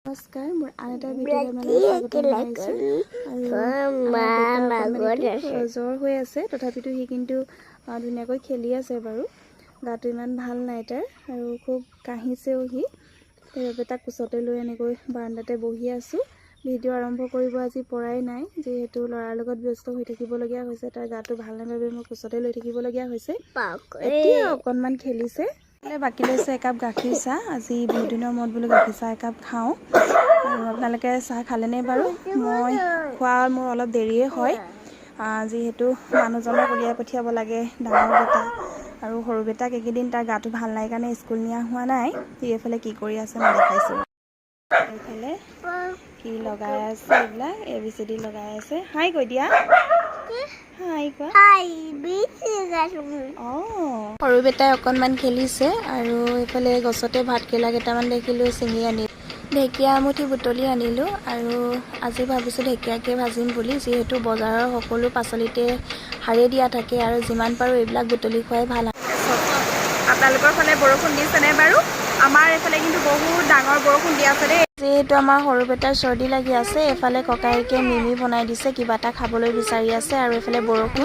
নমস্কাৰ, মোৰ আন এটা ভিডিঅ'লৈ স্বাগতম জনাইছোঁ। আৰু জ্বৰ হৈ আছে, তথাপিতো সি কিন্তু ধুনীয়াকৈ খেলি আছে বাৰু। গাটো ইমান ভাল নাই তাৰ, আৰু খুব কাঢ়িছেও সি। সেইবাবে তাক কোচতে লৈ এনেকৈ বাৰান্দাতে বহি আছোঁ। ভিডিঅ' আৰম্ভ কৰিব আজি পৰাই নাই, যিহেতু ল'ৰাৰ লগত ব্যস্ত হৈ থাকিবলগীয়া হৈছে। তাৰ গাটো ভাল নাই বাবে মই কোচতে লৈ থাকিবলগীয়া হৈছে। এতিয়া অকণমান খেলিছে। বাকী লৈছে একাপ গাখীৰ চাহ। আজি বহুত দিনৰ মূৰত বোলো গাখীৰ চাহ একাপ খাওঁ। আৰু আপোনালোকে চাহ খালেনে বাৰু? মই খোৱা মোৰ অলপ দেৰিয়ে হয়, যিহেতু মানুহজনক উলিয়াই পঠিয়াব লাগে, ডাঙৰ বেটা আৰু সৰু বেটাক এইকেইদিন তাৰ গাটো ভাল নাই কাৰণে স্কুল নিয়া হোৱা নাই। সি এইফালে কি কৰি আছে মই দেখাইছোঁ। এইফালে কি লগাই আছে, এইবিলাক ABCD লগাই আছে। হাই কৈ দিয়া, হাই কোৱা। সৰু বেটাই অকণমান খেলিছে, আৰু এইফালে গছতে ভাতকেৰেলা কেইটামান দেখিলোঁ, ছিঙি আনি ঢেকীয়া এমুঠি বুটলি আনিলোঁ। আৰু আজি ভাবিছোঁ ঢেকীয়াকে ভাজিম বুলি, যিহেতু বজাৰৰ সকলো পাচলিতে সাৰে দিয়া থাকে, আৰু যিমান পাৰোঁ এইবিলাক বুটলি খুৱাই ভাল। আপোনালোকৰ ফালে বৰষুণ দিছেনে বাৰু? আমাৰ এইফালে কিন্তু বহুত ডাঙৰ বৰষুণ দি আছে দেই। যিহেতু আমাৰ সৰু বেটাৰ চৰ্দি লাগি আছে, এইফালে ককায়েকে মিমি বনাই দিছে, কিবা এটা খাবলৈ বিচাৰি আছে, আৰু এইফালে বৰষুণ।